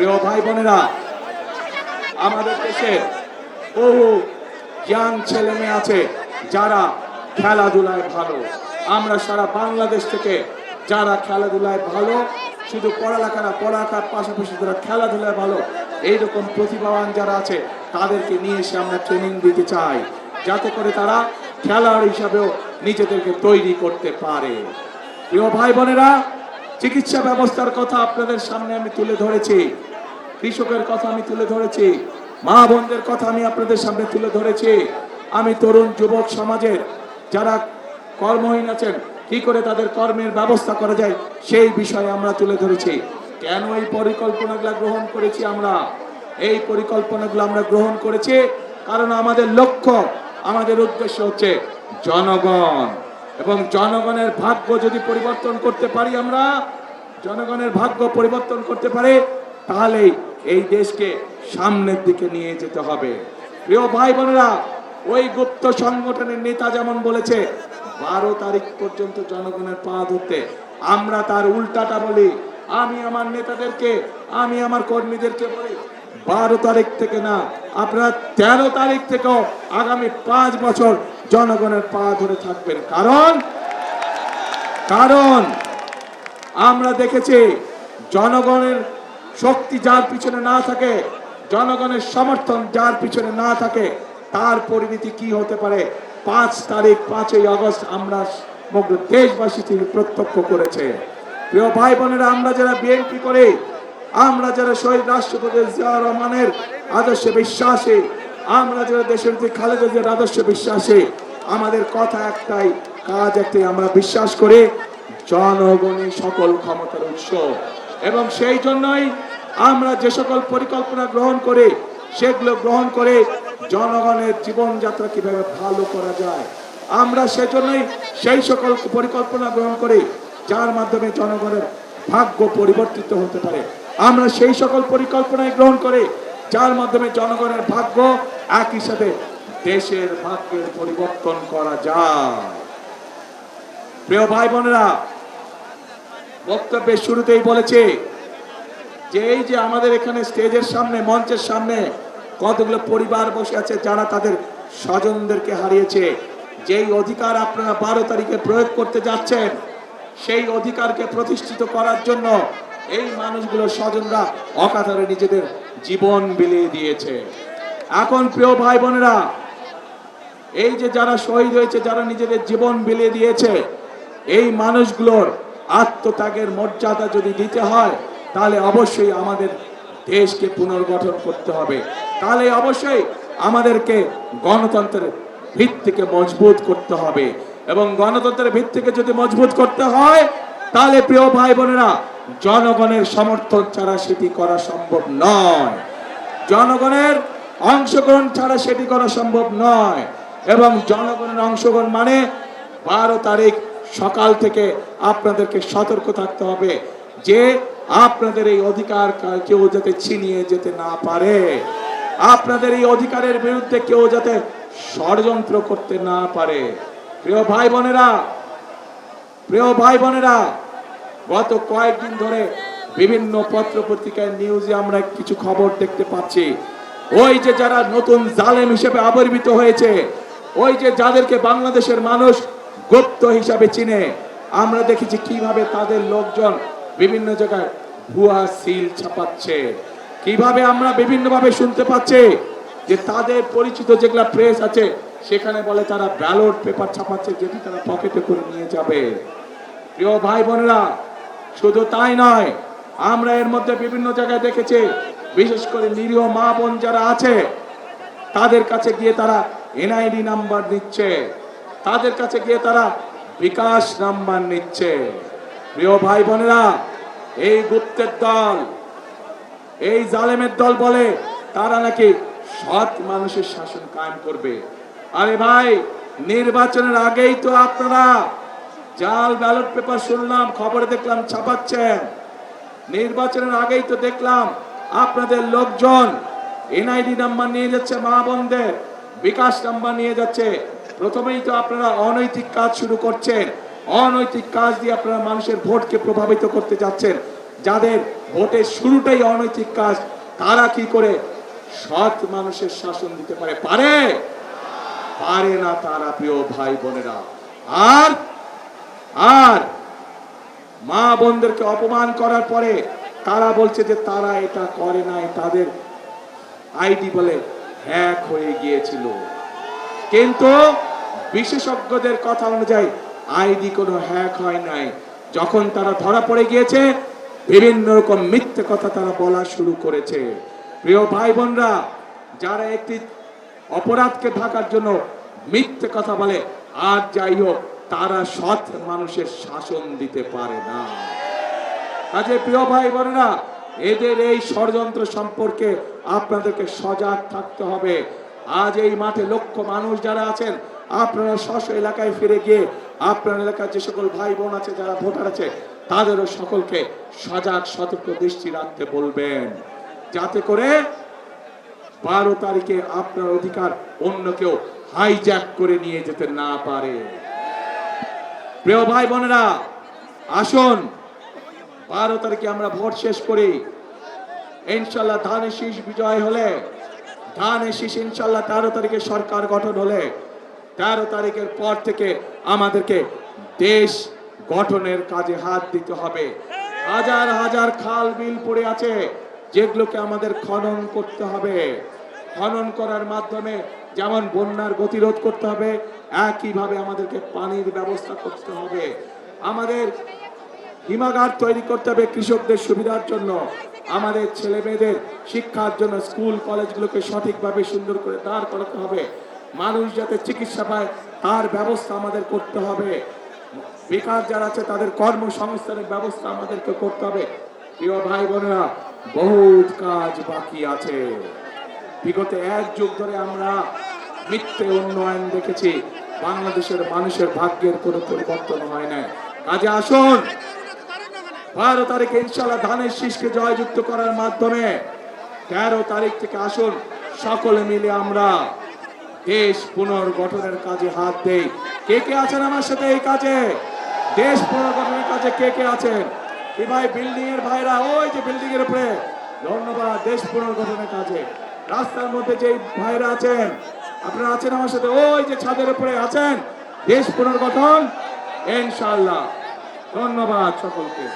প্রিয় ভাই বোনেরা, আমাদের দেশে বহু ইয়াং ছেলে মেয়ে আছে যারা খেলাধুলায় ভালো। আমরা সারা বাংলাদেশ থেকে যারা খেলাধুলায় ভালো, শুধু পড়ালেখা না, পড়ালেখার পাশাপাশি যারা খেলাধুলায় ভালো, এইরকম প্রতিভাবান যারা আছে তাদেরকে নিয়ে এসে আমরা ট্রেনিং দিতে চাই, যাতে করে তারা খেলোয়াড় হিসাবেও নিজেদেরকে তৈরি করতে পারে। প্রিয় ভাই বোনেরা, চিকিৎসা ব্যবস্থার কথা আপনাদের সামনে আমি তুলে ধরেছি, কৃষকের কথা আমি তুলে ধরেছি, মা বোনদের কথা আমি আপনাদের সামনে তুলে ধরেছি। আমি তরুণ যুবক সমাজের যারা কর্মহীন আছেন, কি করে তাদের কর্মের ব্যবস্থা করা যায় সেই বিষয়ে আমরা তুলে ধরেছি। কেন এই পরিকল্পনাগুলো গ্রহণ করেছি আমরা? এই পরিকল্পনাগুলো আমরা গ্রহণ করেছি কারণ আমাদের লক্ষ্য, আমাদের উদ্দেশ্য হচ্ছে জনগণ, এবং জনগণের ভাগ্য যদি পরিবর্তন করতে পারি, আমরা জনগণের ভাগ্য পরিবর্তন করতে পারি, তাহলেই এই দেশকে সামনের দিকে নিয়ে যেতে হবে। প্রিয় ভাই বোনেরা, ওই গুপ্ত সংগঠনের নেতা যেমন বলেছে 12 তারিখ পর্যন্ত জনগণের পা ধরতে, আমরা তার উল্টাটা বলি। আমি আমার নেতাদেরকে, আমি আমার কর্মীদেরকে বলি 12 তারিখ থেকে না, আপনারা 13 তারিখ থেকেও আগামী 5 বছর জনগণের পা ধরে থাকবেন। কারণ আমরা দেখেছি জনগণের শক্তি যার পিছনে না থাকে, জনগণের সমর্থন যার পিছনে না থাকে, তার পরিণতি কি হতে পারে 5 তারিখ 5ই আগস্ট আমরা সমগ্র দেশবাসী তিনি প্রত্যক্ষ করেছে। প্রিয় ভাই বোনেরা, আমরা যারা বিএনপি করি, আমরা যারা শহীদ রাষ্ট্রপতি জিয়াউর রহমানের আদর্শে বিশ্বাসী, আমরা যারা দেশের খালেদা জিয়ার আদর্শে বিশ্বাসী, আমাদের কথা একটাই, কাজ একটাই, আমরা বিশ্বাস করি জনগণই সকল ক্ষমতার উৎস। এবং সেই জন্যই আমরা যে সকল পরিকল্পনা গ্রহণ করি, সেগুলো গ্রহণ করে জনগণের জীবনযাত্রা কিভাবে ভালো করা যায়, আমরা সেজন্যই সেই সকল পরিকল্পনা গ্রহণ করি যার মাধ্যমে জনগণের ভাগ্য পরিবর্তিত হতে পারে। আমরা সেই সকল পরিকল্পনায় গ্রহণ করি যার মাধ্যমে জনগণের ভাগ্য একই সাথে দেশের ভাগ্যের পরিবর্তন করা যায়। প্রিয় ভাই বোনেরা, বক্তব্যের শুরুতেই বলেছে যে এই যে আমাদের এখানে স্টেজের সামনে, মঞ্চের সামনে কতগুলো পরিবার বসে আছে যারা তাদের স্বজনদেরকে হারিয়েছে। যেই অধিকার আপনারা 12 তারিখে প্রয়োগ করতে যাচ্ছেন, সেই অধিকারকে প্রতিষ্ঠিত করার জন্য এই মানুষগুলো স্বজনরা অকাতরে নিজেদের জীবন বিলিয়ে দিয়েছে। এখন প্রিয় ভাই বোনেরা, এই যে যারা শহীদ হয়েছে, যারা নিজেদের জীবন বিলিয়ে দিয়েছে, এই মানুষগুলোর আত্মত্যাগের মর্যাদা যদি দিতে হয়, তাহলে অবশ্যই আমাদের দেশকে পুনর্গঠন করতে হবে। তাহলে অবশ্যই আমাদেরকে গণতন্ত্রের ভিত্তিকে মজবুত করতে হবে, এবং গণতন্ত্রের ভিত্তিকে যদি মজবুত করতে হয়, তাহলে প্রিয় ভাই বোনেরা, জনগণের সমর্থন ছাড়া সেটি করা সম্ভব নয়, জনগণের অংশগ্রহণ ছাড়া সেটি করা সম্ভব নয়। এবং জনগণের অংশগ্রহণ মানে 12 তারিখ সকাল থেকে আপনাদেরকে সতর্ক থাকতে হবে যে আপনাদের এই অধিকার কেউ যাতে ছিনিয়ে যেতে না পারে, আপনাদের এই অধিকারের বিরুদ্ধে কেউ যাতে ষড়যন্ত্র করতে না পারে। প্রিয় ভাই বোনেরা, গত কয়েকদিন ধরে বিভিন্ন পত্র পত্রিকায় নিউজে আমরা কিছু খবর দেখতে পাচ্ছি। ওই যে যারা নতুন জালেম হিসেবে আবির্ভূত হয়েছে, ওই যে যাদেরকে বাংলাদেশের মানুষ গুপ্ত হিসাবে চিনে, আমরা দেখেছি কিভাবে তাদের লোকজন বিভিন্ন জায়গায় ভুয়া সিল ছাপাচ্ছে, কিভাবে আমরা বিভিন্নভাবে শুনতে পাচ্ছি যে তাদের পরিচিত যেগুলা প্রেস আছে সেখানে বলে তারা ব্যালট পেপার ছাপাচ্ছে, যেটি তারা পকেটে করে নিয়ে যাবে। প্রিয় ভাই বোনেরা, শুধু তাই নয়, আমরা এর মধ্যে বিভিন্ন জায়গায় দেখেছি, বিশেষ করে নিরীহ মা বোন যারা আছে তাদের কাছে গিয়ে তারা এনআইডি নাম্বার নিচ্ছে, তাদের কাছে গিয়ে তারা বিকাশ নাম্বার নিচ্ছে। প্রিয় ভাই বোনেরা, এই গুপ্তের দল, এই জালেমের দল বলে তারা নাকি সৎ মানুষের শাসন কায়েম করবে। আরে ভাই, নির্বাচনের আগেই তো আপনারা জাল ব্যালট পেপার শুনলাম, খবরে দেখলাম ছাপাচ্ছেন। নির্বাচনের আগেই তো দেখলাম আপনাদের লোকজন এনআইডি নাম্বার নিয়ে যাচ্ছে, মা বোনদের বিকাশ নাম্বার নিয়ে যাচ্ছে। প্রথমেই তো আপনারা অনৈতিক কাজ শুরু করছেন, অনৈতিক কাজ দিয়ে আপনারা মানুষের ভোটকে প্রভাবিত করতে যাচ্ছেন। যাদের ভোটের শুরুটাই অনৈতিক কাজ, তারা কি করে সৎ মানুষের শাসন দিতে পারে? পারে না তারা, প্রিয় ভাই বোনেরা। আর আর মা বোনদেরকে অপমান করার পরে তারা বলছে যে তারা এটা করে নাই, তাদের আইডি বলে হ্যাক হয়ে গিয়েছিল। কিন্তু বিশেষজ্ঞদের কথা অনুযায়ী আইডি কোনো হ্যাক হয় নাই। যখন তারা ধরা পড়ে গিয়েছে, বিভিন্ন রকম মিথ্যে কথা তারা বলা শুরু করেছে। প্রিয় ভাই বোনরা, যারা একটি অপরাধকে ঢাকার জন্য মিথ্যে কথা বলে, আর যাই হোক, তারা সৎ মানুষের শাসন দিতে পারে না। কাজে প্রিয় ভাই বোনেরা, এদের এই ষড়যন্ত্র সম্পর্কে আপনাদেরকে সজাগ থাকতে হবে। আজ এই মাঠে লক্ষ মানুষ যারা আছেন, আপনারা স্ব এলাকায় ফিরে গিয়ে আপনার এলাকার যে সকল ভাই বোন আছে, যারা ভোটার আছে, তাদেরও সকলকে সজাগ সতর্ক দৃষ্টি রাখতে বলবেন, যাতে করে 12 তারিখে আপনার অধিকার অন্য কেউ হাইজ্যাক করে নিয়ে যেতে না পারে। প্রিয় ভাই বোনেরা, আসুন 12 তারিখে আমরা ভোট শেষ করি। ইনশাল্লাহ ধানের শীষ বিজয় হলে, ধানের শীষ ইনশাল্লাহ 13 তারিখে সরকার গঠন হলে, 13 তারিখের পর থেকে আমাদেরকে দেশ গঠনের কাজে হাত দিতে হবে। হাজার হাজার খাল বিল পড়ে আছে, যেগুলোকে আমাদের খনন করতে হবে। খনন করার মাধ্যমে যেমন বন্যার গতিরোধ করতে হবে, একইভাবে আমাদেরকে পানির ব্যবস্থা করতে হবে। আমাদের হিমাগার তৈরি করতে হবে কৃষকদের সুবিধার জন্য, আমাদের ছেলে মেয়েদের শিক্ষার জন্য স্কুল কলেজগুলোকে সঠিকভাবে সুন্দর করে দাঁড় করাতে হবে। মানুষ যাতে চিকিৎসা পায় তার ব্যবস্থা আমাদের করতে হবে। বেকার যারা আছে তাদের কর্মসংস্থানের ব্যবস্থা আমাদেরকে করতে হবে। প্রিয় ভাই বোনেরা, বহুত কাজ বাকি আছে। বিগত 1 যুগ ধরে আমরা মিথ্যে উন্নয়ন দেখেছি, বাংলাদেশের মানুষের ভাগ্যের কোনো পরিবর্তন হয় না। কাজে আসুন 12 তারিখে ইনশাল্লাহ ধানের শীষকে জয়যুক্ত করার মাধ্যমে 13 তারিখ থেকে আসুন সকলে মিলে আমরা দেশ পুনর্গঠনের কাজে হাত দেই। কে কে আছেন আমার সাথে এই কাজে? দেশ পুনর্গঠনের কাজে কে কে আছেন? কি ভাই বিল্ডিং এর ভাইরা, ওই যে বিল্ডিং এর উপরে, ধন্যবাদ। দেশ পুনর্গঠনের কাজে রাস্তার মধ্যে যে ভাইরা আছেন, আপনারা আছেন আমার সাথে, ওই যে ছাদের উপরে আছেন, দেশ পুনর্গঠন ইনশাআল্লাহ। ধন্যবাদ সকলকে।